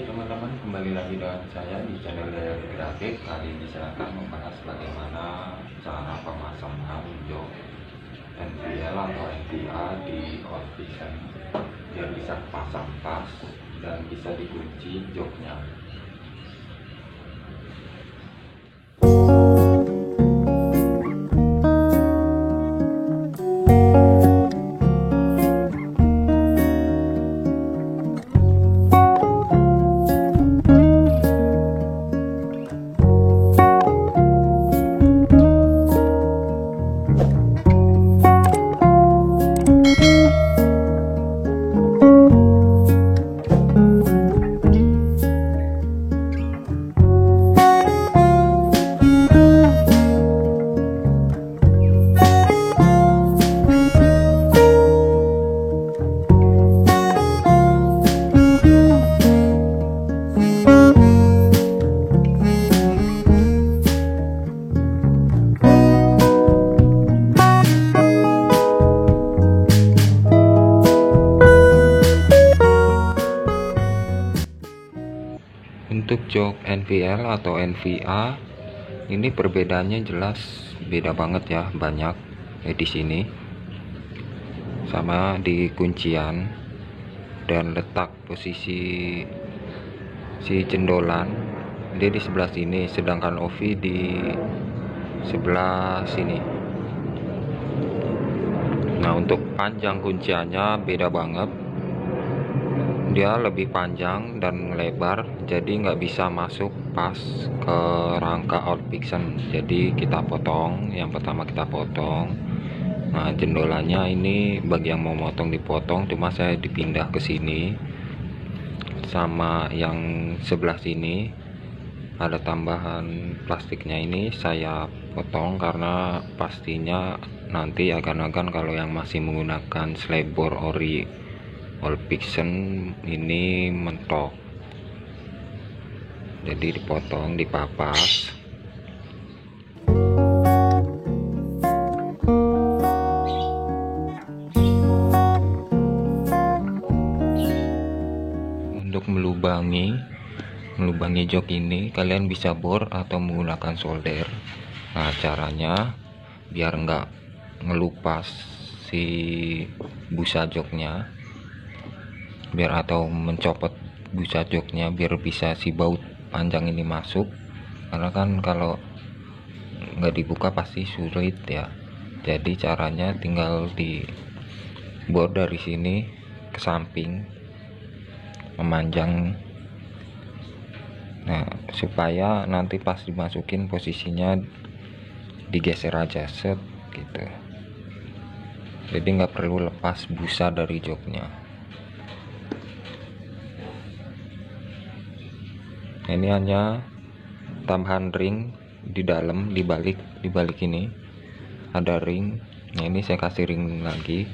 Hai teman-teman, kembali lagi dengan saya di channel Daya Grafik. Kali ini saya akan membahas bagaimana cara pemasangan jok NVL atau NVA di Allvision biar bisa pasang pas dan bisa dikunci joknya. Untuk jok NVL atau NVA ini perbedaannya jelas beda banget ya, banyak di sini. Sama di kuncian dan letak posisi si cendolan, dia di sebelah sini, sedangkan Ovi di sebelah sini. Nah, untuk panjang kunciannya beda banget. Dia lebih panjang dan lebar, jadi nggak bisa masuk pas ke rangka Allvision. Jadi kita potong, yang pertama kita potong. Nah, jendolannya ini bagi yang mau motong dipotong, cuma saya dipindah ke sini. Sama yang sebelah sini ada tambahan plastiknya, ini saya potong karena pastinya nanti akan kalau yang masih menggunakan slebor ori Allvision ini mentok, jadi dipotong, dipapas. Untuk melubangi jok ini kalian bisa bor atau menggunakan solder. Nah, caranya biar nggak ngelupas si busa joknya, atau mencopot busa joknya, biar bisa si baut panjang ini masuk, karena kan kalau nggak dibuka pasti sulit ya. Jadi caranya tinggal di bor dari sini ke samping, memanjang. Nah, supaya nanti pas dimasukin posisinya digeser aja, set gitu. Jadi nggak perlu lepas busa dari joknya. Ini hanya tambahan ring di dalam, di balik ini ada ring. Nah, ini saya kasih ring lagi,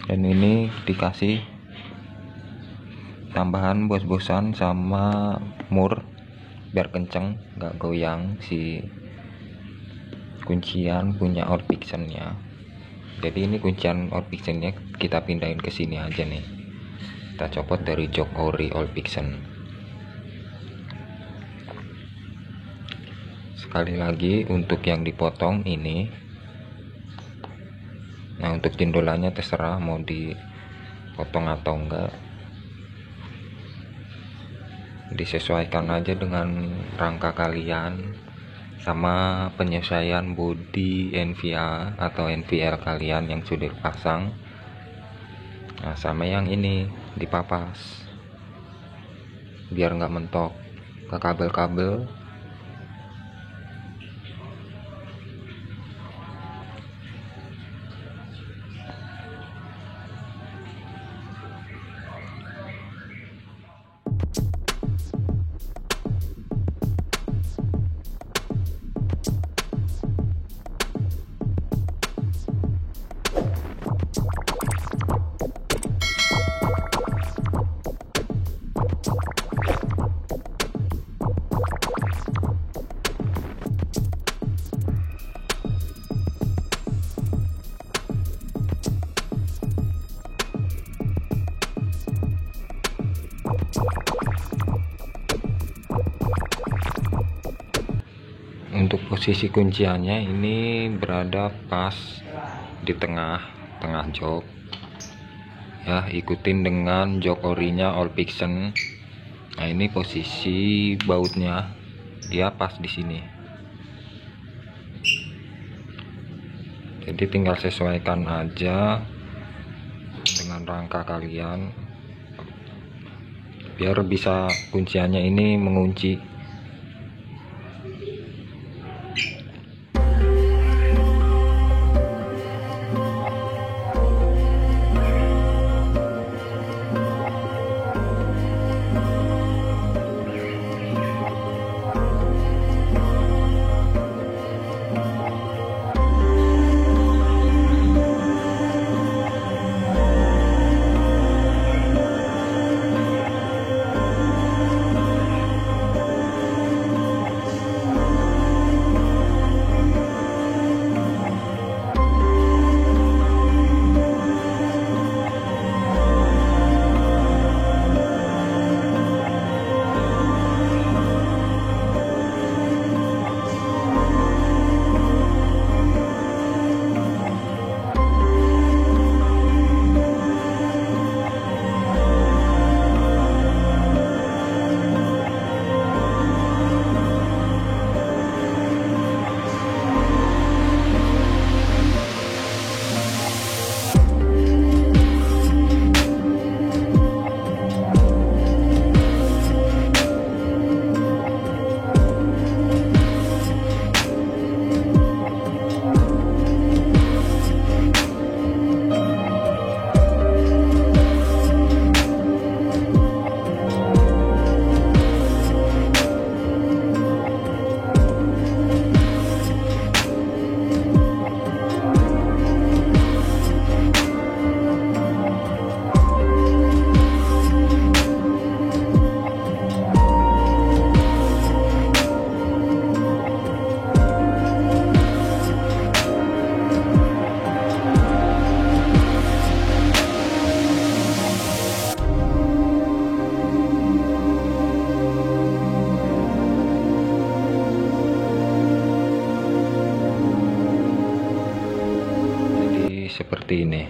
dan ini dikasih tambahan bos-bosan sama mur biar kenceng, nggak goyang si kuncian punya Allvision nya. Jadi ini kuncian Allvision nya kita pindahin ke sini aja nih, kita copot dari jok ori Allvision. Sekali lagi untuk yang dipotong ini, nah untuk jendolannya terserah mau dipotong atau enggak, disesuaikan aja dengan rangka kalian sama penyesuaian bodi NVA atau NVL kalian yang sudah dipasang. Nah, sama yang ini dipapas biar nggak mentok ke kabel-kabel. Untuk posisi kunciannya ini berada pas di tengah jok ya, ikutin dengan jok orinya All Pixen. Nah ini posisi bautnya, dia pas di sini, jadi tinggal sesuaikan aja dengan rangka kalian biar bisa kunciannya ini mengunci. Seperti ini.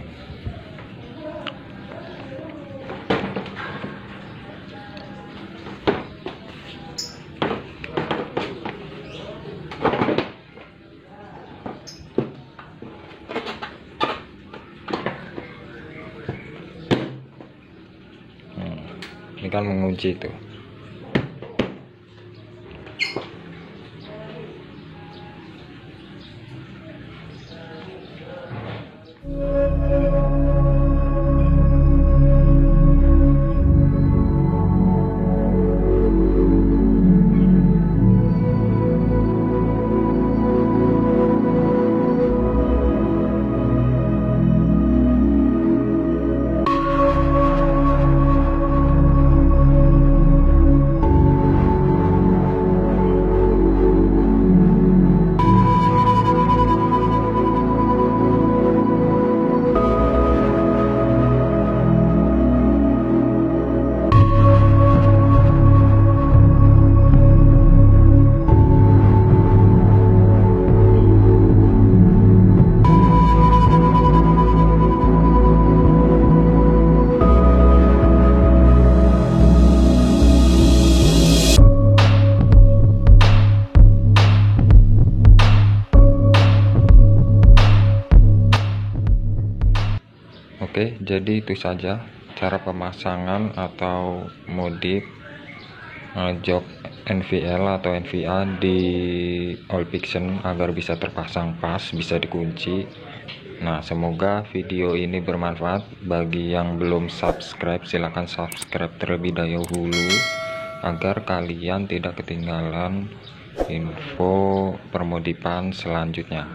Ini kan mengunci itu. Oke, jadi itu saja cara pemasangan atau modif jok NVL atau NVA di All Pixen agar bisa terpasang pas, bisa dikunci. Nah, semoga video ini bermanfaat. Bagi yang belum subscribe, silahkan subscribe terlebih dahulu agar kalian tidak ketinggalan info permodifan selanjutnya.